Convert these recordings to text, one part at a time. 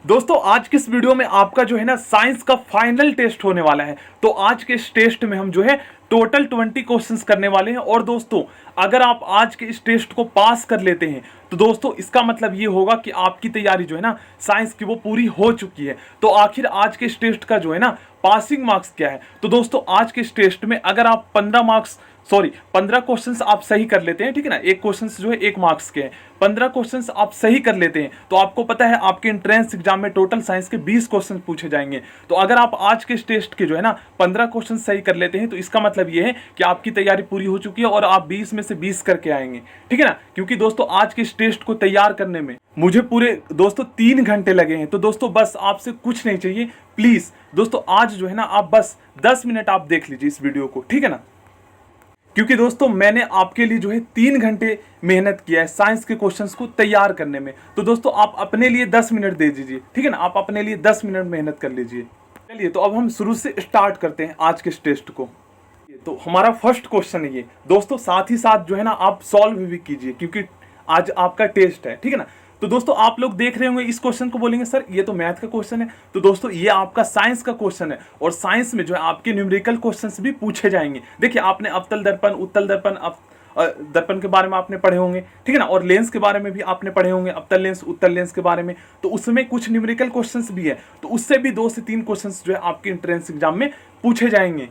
दोस्तों आज के इस वीडियो में आपका जो है ना साइंस का फाइनल टेस्ट होने वाला है। तो आज के इस टेस्ट में हम जो है टोटल 20 क्वेश्चंस करने वाले हैं। और दोस्तों अगर आप आज के इस टेस्ट को पास कर लेते हैं तो दोस्तों इसका मतलब ये होगा कि आपकी तैयारी जो है ना साइंस की वो पूरी हो चुकी है। तो आखिर आज के इस टेस्ट का जो है ना पासिंग मार्क्स क्या है। तो दोस्तों आज के इस टेस्ट में अगर आप 15 क्वेश्चंस आप सही कर लेते हैं, ठीक है ना, एक क्वेश्चन जो है 1 मार्क्स के हैं, 15 क्वेश्चंस आप सही कर लेते हैं तो आपको पता है आपके एंट्रेंस एग्जाम में टोटल साइंस के 20 क्वेश्चन पूछे जाएंगे। तो अगर आप आज के इस टेस्ट के जो है ना 15 क्वेश्चन सही कर लेते हैं तो इसका मतलब ये है कि आपकी तैयारी पूरी हो चुकी है और आप 20 में से 20 करके आएंगे, ठीक है ना। क्योंकि दोस्तों आज के इस टेस्ट को तैयार करने में मुझे पूरे दोस्तों 3 घंटे लगे हैं। तो दोस्तों बस आपसे कुछ नहीं चाहिए, प्लीज दोस्तों आज जो है ना आप बस 10 मिनट आप देख लीजिए इस वीडियो को, ठीक है ना। क्योंकि दोस्तों मैंने आपके लिए जो है 3 घंटे मेहनत किया है साइंस के क्वेश्चंस को तैयार करने में। तो दोस्तों आप अपने लिए 10 मिनट दे दीजिए, ठीक है ना, आप अपने लिए 10 मिनट मेहनत कर लीजिए। चलिए तो अब हम शुरू से स्टार्ट करते हैं आज के इस टेस्ट को। तो हमारा फर्स्ट क्वेश्चन है ये दोस्तों, साथ ही साथ जो है ना आप सॉल्व भी कीजिए क्योंकि आज आपका टेस्ट है, ठीक है ना। तो दोस्तों आप लोग देख रहे होंगे इस क्वेश्चन को, बोलेंगे सर ये तो मैथ का क्वेश्चन है। तो दोस्तों ये आपका साइंस का क्वेश्चन है और साइंस में जो है आपके न्यूमेरिकल क्वेश्चंस भी पूछे जाएंगे। देखिए आपने अवतल दर्पण, उत्तल दर्पण, दर्पण के बारे में आपने पढ़े होंगे, ठीक है ना, और लेंस के बारे में भी आपने पढ़े होंगे, अवतल लेंस, उत्तल लेंस के बारे में। तो उसमें कुछ न्यूमेरिकल क्वेश्चंस भी है, तो उससे भी 2 से 3 क्वेश्चंस जो है आपके एंट्रेंस एग्जाम में पूछे जाएंगे।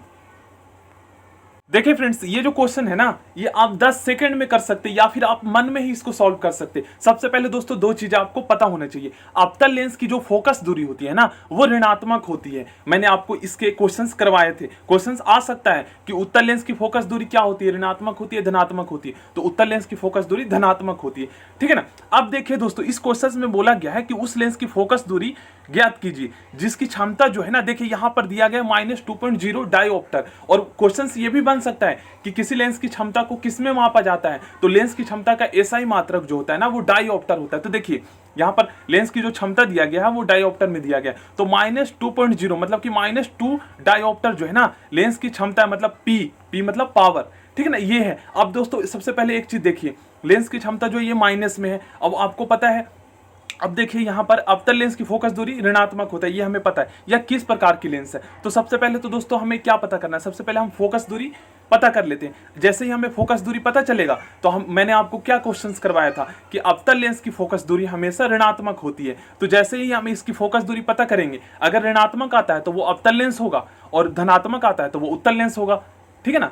देखिए फ्रेंड्स, ये जो क्वेश्चन है ना ये आप 10 सेकंड में कर सकते हैं या फिर आप मन में ही इसको सॉल्व कर सकते हैं। सबसे पहले दोस्तों 2 चीजें आपको पता होना चाहिए। अवतल लेंस की जो फोकस दूरी होती है ना वो ऋणात्मक होती है। मैंने आपको इसके क्वेश्चंस करवाए थे। क्वेश्चंस आ सकता है कि उत्तल लेंस की फोकस दूरी क्या होती है, ऋणात्मक होती है, धनात्मक होती है। तो उत्तल लेंस की फोकस दूरी धनात्मक होती है, ठीक है ना। अब देखिए दोस्तों इस क्वेश्चन में बोला गया है कि उस लेंस की फोकस दूरी ज्ञात कीजिए जिसकी क्षमता जो है ना, देखिए यहां पर दिया गया -2.0 डायोप्टर। और क्वेश्चन ये भी बन सकता है कि किसी लेंस की क्षमता को किस में मापा जाता है। तो लेंस की क्षमता का एसआई मात्रक जो होता है ना वो डायोप्टर होता है। तो देखिए यहां पर लेंस की जो क्षमता दिया गया है वो डायोप्टर में दिया गया है। तो -2.0 मतलब कि -2 डायोप्टर जो है ना लेंस की क्षमता है, मतलब पी मतलब पावर, ठीक है ना, ये है। अब दोस्तों सबसे पहले एक चीज देखिए, लेंस की क्षमता जो ये माइनस में है। अब आपको पता है, अब देखिए यहां पर अवतल लेंस की फोकस दूरी ऋणात्मक होता है, ये हमें पता है। यह किस प्रकार की लेंस है। तो सबसे पहले तो दोस्तों हमें क्या पता करना है, सबसे पहले हम फोकस दूरी पता कर लेते हैं। जैसे ही हमें फोकस दूरी पता चलेगा तो मैंने आपको क्या क्वेश्चंस करवाया था कि अवतल लेंस की फोकस दूरी हमेशा ऋणात्मक होती है। तो जैसे ही हम इसकी फोकस दूरी पता करेंगे, अगर ऋणात्मक आता है तो वो अवतल लेंस होगा और धनात्मक आता है तो वो उत्तल लेंस होगा, ठीक है ना।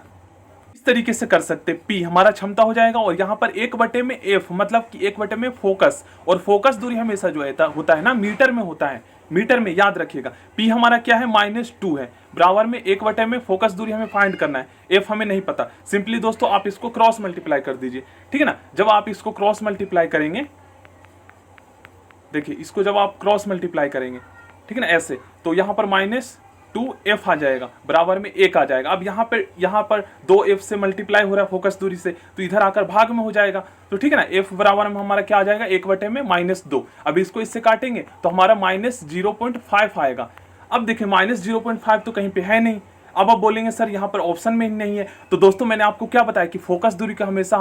इस तरीके से कर सकते, पी हमारा क्षमता हो जाएगा और यहाँ पर 1/f मतलब कि 1/में में फोकस, और फोकस दूरी हमेशा जो होता है ना मीटर में होता है, मीटर में याद रखिएगा। पी हमारा क्या है -2 है, बराबर में 1/में में फोकस दूरी हमें फाइंड करना है, एफ हमें नहीं पता। सिंपली दोस्तों आप इसको क्रॉस मल्टीप्लाई कर दीजिए, ठीक है ना। जब आप इसको क्रॉस मल्टीप्लाई करेंगे, देखिए इसको जब आप क्रॉस मल्टीप्लाई करेंगे, ठीक है ना, ऐसे, तो यहाँ पर -2f आ जाएगा, बराबर में 1 आ जाएगा। अब यहाँ पर 2f से मल्टीप्लाई हो रहा है फोकस दूरी से, तो इधर आकर भाग में हो जाएगा। तो ठीक है ना, f बराबर में हमारा क्या आ जाएगा, 1/में -2। अब इसको इससे काटेंगे तो हमारा -0.5 आएगा। अब देखिए -0.5 तो कहीं पे है नहीं। अब आप बोलेंगे सर यहाँ पर ऑप्शन में ही नहीं है। तो दोस्तों मैंने आपको क्या बताया कि फोकस दूरी का हमेशा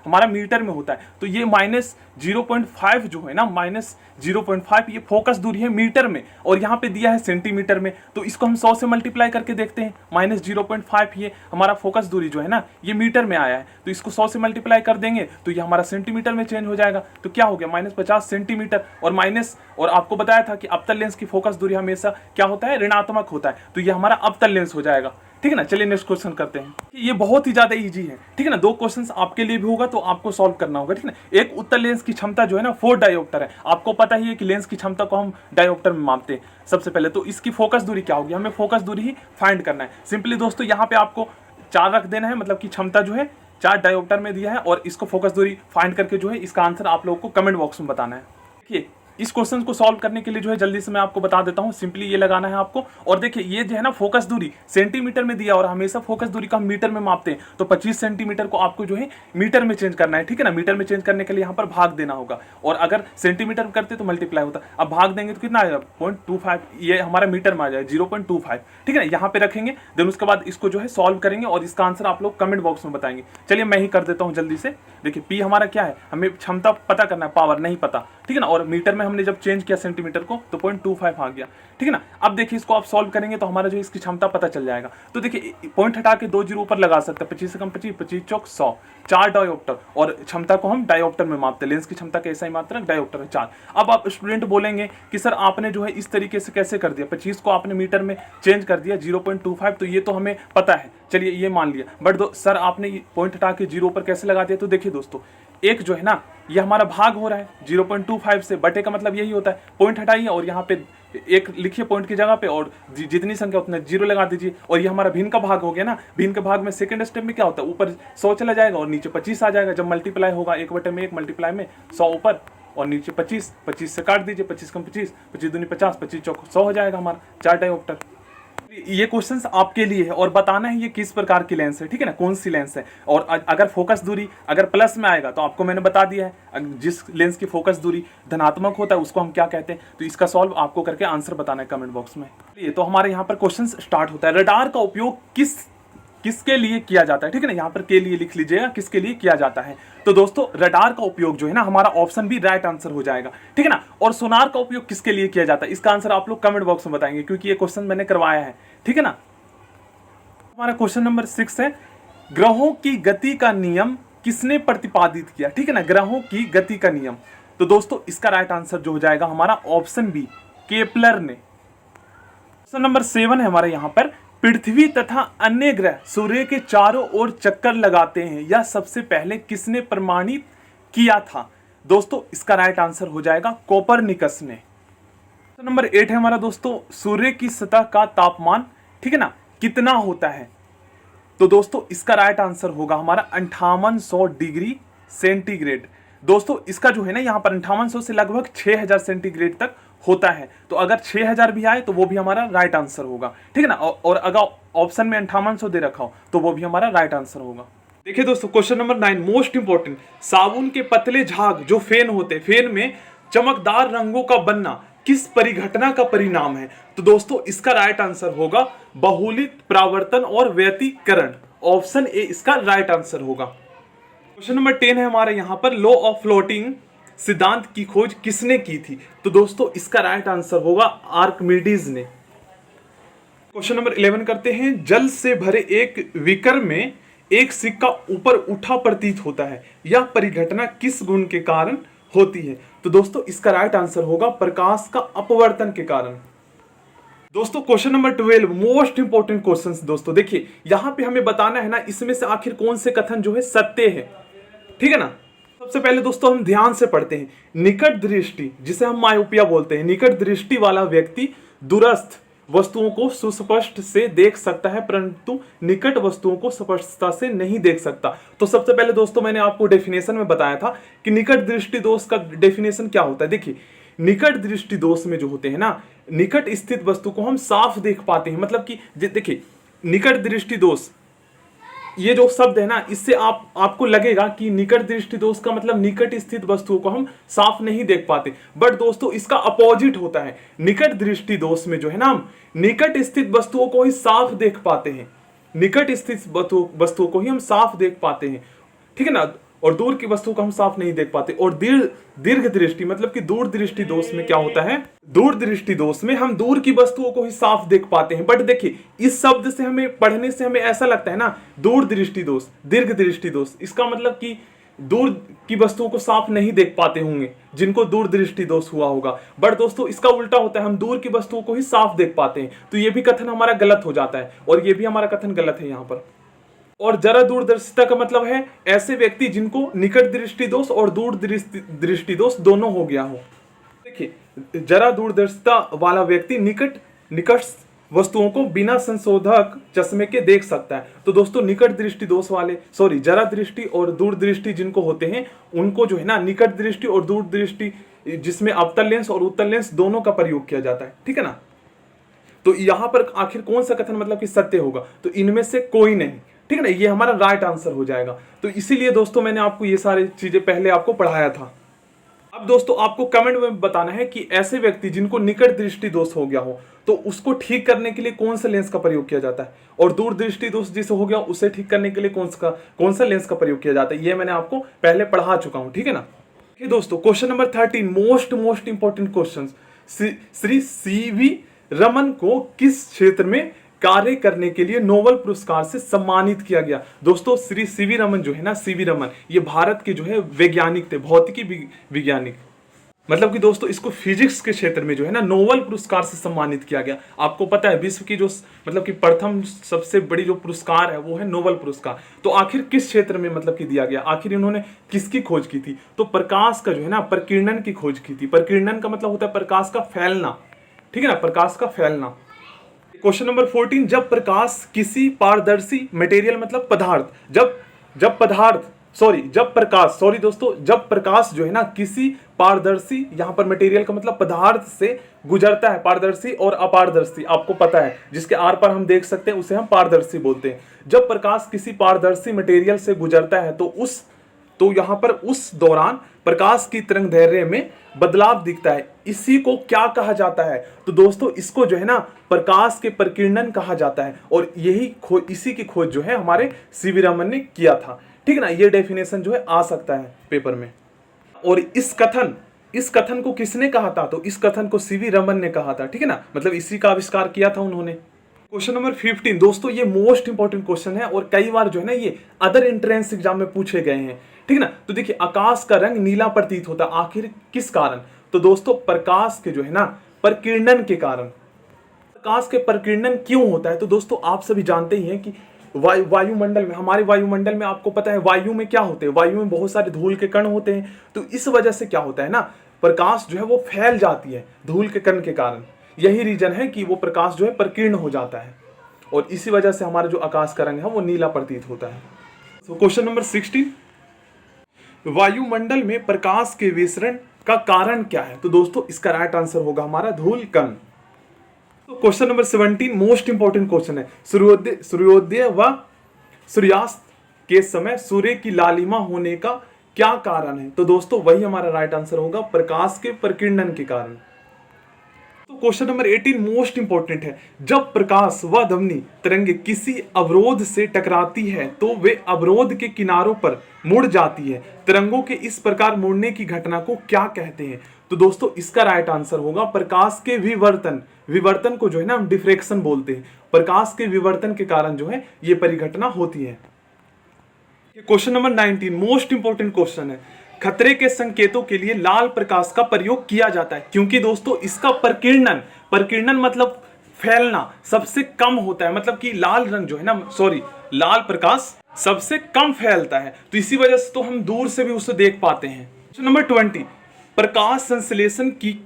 हमारा मीटर में होता है। तो ये -0.5 जो है ना, -0.5 ये फोकस दूरी है मीटर में, और यहाँ पे दिया है सेंटीमीटर में। तो इसको हम 100 से मल्टीप्लाई करके देखते हैं। -0.5 ये हमारा फोकस दूरी जो है ना ये मीटर में आया है, तो इसको 100 से मल्टीप्लाई कर देंगे तो ये हमारा सेंटीमीटर में चेंज हो जाएगा। तो क्या हो गया, -50 सेंटीमीटर। और आपको बताया था कि अवतल लेंस की फोकस दूरी हमेशा क्या होता है, ऋणात्मक होता है। तो ये हमारा अवतल लेंस हो जाएगा, ठीक है ना। चलिए नेक्स्ट क्वेश्चन करते हैं। ये बहुत ही ज्यादा इजी है, ठीक है ना। 2 क्वेश्चंस आपके लिए भी होगा तो आपको सॉल्व करना होगा, ठीक है ना। एक उत्तल लेंस की क्षमता जो है ना 4 डायोप्टर है। आपको पता ही है कि लेंस की क्षमता को हम डायोप्टर में मापते हैं। सबसे पहले तो इसकी फोकस दूरी क्या होगी, हमें फोकस दूरी ही फाइंड करना है। सिंपली दोस्तों यहाँ पे आपको 4 रख देना है, मतलब कि क्षमता जो है 4 डायोप्टर में दिया है, और इसको फोकस दूरी फाइंड करके जो है इसका आंसर आप लोगों को कमेंट बॉक्स में बताना है। देखिए इस क्वेश्चन को सॉल्व करने के लिए जो है जल्दी से मैं आपको बता देता हूं। सिंपली ये लगाना है आपको, और देखिए ये जो है ना फोकस दूरी सेंटीमीटर में दिया, और हमेशा फोकस दूरी का हम मीटर में मापते हैं। तो 25 सेंटीमीटर को आपको जो है मीटर में चेंज करना है, ठीक है ना। मीटर में चेंज करने के लिए यहाँ पर भाग देना होगा, और अगर सेंटीमीटर में करते तो मल्टीप्लाई होता। अब भाग देंगे तो कितना आएगा, 0.25, ये हमारा मीटर में आ जाएगा 0.25, ठीक है ना। यहाँ पे रखेंगे, देन उसके बाद इसको जो है सॉल्व करेंगे और इसका आंसर आप लोग कमेंट बॉक्स में बताएंगे। चलिए मैं ही कर देता हूँ जल्दी से। देखिए पी हमारा क्या है, हमें क्षमता पता करना है, पावर नहीं पता, ठीक है ना, और मीटर में में हमने जब चेंज किया सेंटीमीटर को तो 0.25 आ गया, ठीक है ना। अब देखिए इसको आप सॉल्व करेंगे तो हमारा जो इसकी क्षमता पता चल जाएगा। तो देखिए पॉइंट हटा के 2 जीरो ऊपर लगा सकते हैं, 25 से कम 25, 25 चौक 100, 4 डायोप्टर, और क्षमता को हम डायोप्टर में मापते हैं, लेंस की क्षमता कैसा ही मात्रक डायोप्टर है 4। अब आप स्टूडेंट बोलेंगे कि सर आपने जो है इस तरीके से कैसे कर दिया, 25 को आपने मीटर में चेंज कर दिया 0.25, तो ये तो हमें पता है, चलिए ये मान लिया, बट सर आपने पॉइंट हटा के 0 पर कैसे लगा दिया। तो देखिए दोस्तों एक जो है ना ये हमारा भाग हो रहा है 0.25 से, बटे का मतलब यही होता है, पॉइंट हटाइए और यहाँ पे एक लिखिए पॉइंट की जगह पे और जितनी संख्या उतना 0 लगा दीजिए, और ये हमारा भिन्न का भाग हो गया ना। भिन्न के भाग में सेकंड स्टेप में क्या होता है, ऊपर 100 चला जाएगा और नीचे 25 आ जाएगा, जब मल्टीप्लाई होगा 1/1 मल्टीप्लाई में 100 ऊपर और नीचे 25, 25 से काट दीजिए, 25 कम 25, 25 दूनी 50, 25 चौक 100 हो जाएगा हमारा 4 डायोप्टर। ये क्वेश्चंस आपके लिए है और बताना है ये किस प्रकार की लेंस है, ठीक है ना, कौन सी लेंस है। और अगर फोकस दूरी अगर प्लस में आएगा तो आपको मैंने बता दिया है, जिस लेंस की फोकस दूरी धनात्मक होता है उसको हम क्या कहते हैं। तो इसका सॉल्व आपको करके आंसर बताना है कमेंट बॉक्स में। तो हमारे यहाँ पर क्वेश्चन स्टार्ट होता है, रडार का उपयोग किसके लिए किया जाता है, ठीक है ना, यहाँ पर के लिए लिख लीजिएगा, किसके लिए किया जाता है। तो दोस्तों रडार का उपयोग जो है ना, हमारा ऑप्शन भी राइट आंसर हो जाएगा, ठीक है ना। और सोनार का उपयोग किसके लिए किया जाता है, इसका आंसर आप लोग कमेंट बॉक्स में बताएंगे, क्योंकि ये क्वेश्चन मैंने करवाया है, ठीक है ना। हमारा क्वेश्चन नंबर 6 है, ग्रहों की गति का नियम किसने प्रतिपादित किया, ठीक है ना, ग्रहों की गति का नियम। तो दोस्तों इसका राइट आंसर जो हो जाएगा हमारा ऑप्शन बी, केपलर ने। क्वेश्चन नंबर 7 है हमारे यहाँ पर, पृथ्वी तथा अन्य ग्रह सूर्य के चारों ओर चक्कर लगाते हैं, यह सबसे पहले किसने प्रमाणित किया था। दोस्तों इसका राइट आंसर हो जाएगा कोपरनिकस ने। क्वेश्चन नंबर 8 है हमारा दोस्तों, सूर्य की सतह का तापमान, ठीक है ना, कितना होता है। तो दोस्तों इसका राइट आंसर होगा हमारा 5800 डिग्री सेंटीग्रेड। दोस्तों इसका जो है ना यहाँ पर 5800 से लगभग 6000 सेंटीग्रेड तक होता है, तो अगर 6000 भी आए तो वो भी हमारा राइट आंसर होगा, ठीक है ना। और अगर ऑप्शन में 5800 दे रखा हो तो वो भी हमारा राइट आंसर होगा। देखिए दोस्तों क्वेश्चन नंबर 9 मोस्ट इंपॉर्टेंट, साबुन के पतले झाग जो फेन होते हैं, फेन में चमकदार रंगों का बनना किस परिघटना का परिणाम है। तो दोस्तों इसका राइट आंसर होगा बहुलित परावर्तन और व्यतिकरण, ऑप्शन ए इसका राइट आंसर होगा। क्वेश्चन नंबर 10 है हमारे यहाँ पर, लॉ ऑफ फ्लोटिंग सिद्धांत की खोज किसने की थी। तो दोस्तों इसका राइट आंसर होगा आर्किमिडीज ने। क्वेश्चन नंबर 11 करते हैं, जल से भरे एक बीकर में एक सिक्का ऊपर उठा प्रतीत होता है, यह परिघटना किस गुण के कारण होती है। तो दोस्तों इसका राइट आंसर होगा प्रकाश का अपवर्तन के कारण। दोस्तों question number 12 most important question. दोस्तों देखिए यहां पे हमें बताना है ना इसमें से आखिर कौन से कथन जो है सत्य है, ठीक है ना। सबसे पहले दोस्तों हम ध्यान से पढ़ते हैं, निकट दृष्टि जिसे हम मायोपिया बोलते हैं, निकट दृष्टि वाला व्यक्ति दूरस्थ वस्तुओं को सुस्पष्ट से देख सकता है परंतु निकट वस्तुओं को स्पष्टता से नहीं देख सकता। तो सबसे पहले दोस्तों मैंने आपको डेफिनेशन में बताया था कि निकट दृष्टि दोष का डेफिनेशन क्या होता है। देखिए निकट दृष्टि दोष में जो होते हैं ना, निकट स्थित वस्तु को हम साफ देख पाते हैं, मतलब कि देखिए निकट दृष्टि दोष ये जो शब्द है ना, इससे आपको लगेगा कि निकट दृष्टि दोष का मतलब निकट स्थित वस्तुओं को हम साफ नहीं देख पाते, बट दोस्तों इसका अपोजिट होता है। निकट दृष्टि दोष में जो है ना हम निकट स्थित वस्तुओं को ही साफ देख पाते हैं, निकट स्थित वस्तुओं को ही हम साफ देख पाते हैं, ठीक है ना, और दूर की वस्तु को हम साफ नहीं देख पाते। और दीर्घ दृष्टि मतलब कि दूर दृष्टि दोष में क्या होता है, दूर दृष्टि दोष में हम दूर की वस्तुओं को ही साफ देख पाते हैं। बट देखिए इस शब्द से हमें पढ़ने से हमें ऐसा लगता है ना, दूर दृष्टि दोष दीर्घ दृष्टि दोष, इसका मतलब कि दूर की वस्तुओं को साफ नहीं देख पाते होंगे जिनको दूर दृष्टि दोष हुआ होगा। बट दोस्तों इसका उल्टा होता है, हम दूर की वस्तुओं को ही साफ देख पाते हैं। तो ये भी कथन हमारा गलत हो जाता है और ये भी हमारा कथन गलत है यहाँ पर। और जरा दूरदर्शिता का मतलब है ऐसे व्यक्ति जिनको निकट दृष्टि दोष और दूर दृष्टि दोष दोनों हो गया हो। देखिए जरा दूरदर्शिता वाला व्यक्ति निकट वस्तुओं को बिना संशोधक चश्मे के देख सकता है। तो दोस्तों निकट दृष्टि दोष वाले जरा दृष्टि और दूर दृष्टि जिनको होते हैं उनको जो है ना निकट दृष्टि और दूर दृष्टि जिसमें अवतल लेंस और उत्तल लेंस दोनों का प्रयोग किया जाता है, ठीक है ना। तो यहां पर आखिर कौन सा कथन मतलब कि सत्य होगा, तो इनमें से कोई नहीं, ठीक है ना, ये हमारा राइट आंसर हो जाएगा। तो इसीलिए दोस्तों मैंने आपको ये सारी चीजें पहले आपको पढ़ाया था। अब दोस्तों आपको कमेंट में बताना है कि ऐसे व्यक्ति जिनको निकट दृष्टि दोष हो गया हो तो उसको ठीक करने के लिए कौन सा लेंस का प्रयोग किया जाता है, और दूर दृष्टि दोष जिसे हो गया उसे ठीक करने के लिए कौन सा लेंस का प्रयोग किया जाता है। ये मैंने आपको पहले पढ़ा चुका हूं, ठीक है ना। ये दोस्तों question number 13 most important question. Shri CV Raman को किस क्षेत्र में कार्य करने के लिए नोबेल पुरस्कार से सम्मानित किया गया? दोस्तों श्री सीवी रमन जो है ना, सीवी रमन, ये भारत के जो है वैज्ञानिक थे, भौतिकी वैज्ञानिक। मतलब कि दोस्तों इसको फिजिक्स के क्षेत्र में जो है ना नोबेल पुरस्कार से सम्मानित किया गया। आपको पता है विश्व की जो मतलब कि प्रथम सबसे बड़ी जो पुरस्कार है वो है नोबेल पुरस्कार। तो आखिर किस क्षेत्र में मतलब कि दिया गया? आखिर इन्होंने किसकी खोज की थी? तो प्रकाश का जो है ना, प्रकीर्णन की खोज की थी। प्रकीर्णन का मतलब होता है प्रकाश का फैलना, ठीक है ना, प्रकाश का फैलना। क्वेश्चन नंबर 14, जब प्रकाश किसी पारदर्शी मटेरियल मतलब पदार्थ, जब प्रकाश जो है ना किसी पारदर्शी, यहां पर मटेरियल का मतलब पदार्थ से गुजरता है, पारदर्शी और अपारदर्शी आपको पता है, जिसके आर पर हम देख सकते हैं उसे हम पारदर्शी बोलते हैं। जब प्रकाश किसी पारदर्शी मटेरियल से गुजरता है तो यहां पर उस दौरान प्रकाश की तरंगदैर्घ्य में बदलाव दिखता है। इसी को क्या कहा जाता है? तो दोस्तों इसको जो है ना प्रकाश के प्रकीर्णन कहा जाता है। और इसी की खोज जो है हमारे सीवी रमन ने किया था, ठीक है ना। ये डेफिनेशन जो है आ सकता है पेपर में। और इस कथन को किसने कहा था? तो इस कथन को सीवी रमन ने कहा था, ठीक है ना, मतलब इसी का आविष्कार किया था उन्होंने। क्वेश्चन नंबर 15 दोस्तों ये मोस्ट इंपॉर्टेंट क्वेश्चन है और कई बार जो है ना ये अदर एंट्रेंस एग्जाम में पूछे गए हैं, ठीक है ना। तो देखिए आकाश का रंग नीला प्रतीत होता है, आखिर किस कारण? तो दोस्तों प्रकाश के जो है ना प्रकीर्णन के कारण। प्रकाश के प्रकीर्णन क्यों होता है? तो दोस्तों आप सभी जानते ही हैं कि वायुमंडल में, हमारे वायुमंडल में आपको पता है वायु में क्या होते हैं, वायु में बहुत सारे धूल के कण होते हैं। तो इस वजह से क्या होता है ना, प्रकाश जो है वो फैल जाती है धूल के कण के कारण। यही रीजन है कि वो प्रकाश जो है प्रकीर्ण हो जाता है और इसी वजह से हमारा जो आकाश का रंग है वो नीला प्रतीत होता है। तो क्वेश्चन नंबर 16, वायुमंडल में प्रकाश के विसरण का कारण क्या है? तो दोस्तों इसका राइट आंसर होगा हमारा धूल कण। तो question number 17 most important question है, सूर्योदय व सूर्यास्त के समय सूर्य की लालिमा होने का क्या कारण है? तो दोस्तों वही हमारा राइट आंसर होगा प्रकाश के प्रकीर्णन के कारण। तो क्वेश्चन नंबर 18 मोस्ट इंपॉर्टेंट है, जब प्रकाश व ध्वनि तरंगे किसी अवरोध से टकराती है तो वे अवरोध के किनारों पर मुड़ जाती है। तरंगों के इस प्रकार मुड़ने की घटना को क्या कहते हैं? तो दोस्तों इसका राइट आंसर होगा प्रकाश के विवर्तन को जो है ना हम डिफ्रेक्शन बोलते हैं। प्रकाश के विवर्तन के कारण जो है ये परिघटना होती है। Question number 19 most important question है, खतरे के संकेतों के लिए लाल प्रकाश का प्रयोग किया जाता है क्योंकि दोस्तों इसका प्रकीर्णन मतलब फैलना सबसे कम होता है, मतलब कि लाल रंग जो है ना, लाल प्रकाश सबसे कम फैलता है, तो इसी वजह से तो हम दूर से भी उसे देख पाते हैं। क्वेश्चन नंबर 20, प्रकाश संश्लेषण की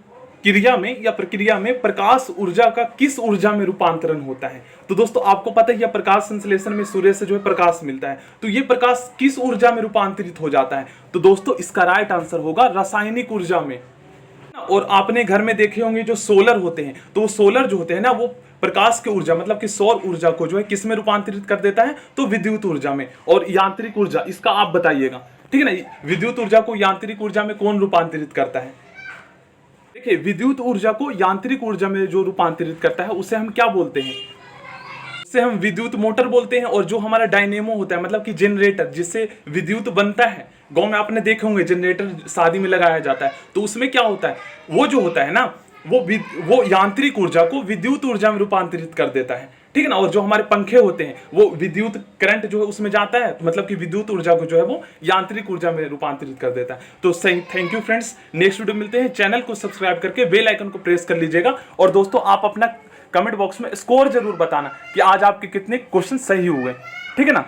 प्रक्रिया में प्रकाश ऊर्जा का किस ऊर्जा में रूपांतरण होता है? तो दोस्तों आपको पता है प्रकाश संश्लेषण में सूर्य से जो है प्रकाश मिलता है, तो ये प्रकाश किस ऊर्जा में रूपांतरित हो जाता है? तो दोस्तों इसका राइट आंसर होगा रासायनिक ऊर्जा में। और आपने घर में देखे होंगे जो सोलर होते हैं, तो वो सोलर जो होते हैं ना वो प्रकाश की ऊर्जा मतलब कि सौर ऊर्जा को जो है किस में रूपांतरित कर देता है? तो विद्युत ऊर्जा में। और यांत्रिक ऊर्जा इसका आप बताइएगा, ठीक है ना, विद्युत ऊर्जा को यांत्रिक ऊर्जा में कौन रूपांतरित करता है? देखिए विद्युत ऊर्जा को यांत्रिक ऊर्जा में जो रूपांतरित करता है उसे हम क्या बोलते हैं? उसे हम विद्युत मोटर बोलते हैं। और जो हमारा डायनेमो होता है मतलब कि जनरेटर जिससे विद्युत बनता है, गांव में आपने देखे होंगे जनरेटर शादी में लगाया जाता है, तो उसमें क्या होता है, वो जो होता है ना वो यांत्रिक ऊर्जा को विद्युत ऊर्जा में रूपांतरित कर देता है, ठीक है ना। और जो हमारे पंखे होते हैं वो विद्युत करंट जो है उसमें जाता है, मतलब कि विद्युत ऊर्जा को जो है वो यांत्रिक ऊर्जा में रूपांतरित कर देता है। तो सही, thank you friends, next video मिलते हैं। चैनल को सब्सक्राइब करके बेल आइकन को प्रेस कर लीजिएगा। और दोस्तों आप अपना कमेंट बॉक्स में स्कोर जरूर बताना कि आज आपके कितने क्वेश्चन सही हुए, ठीक है ना।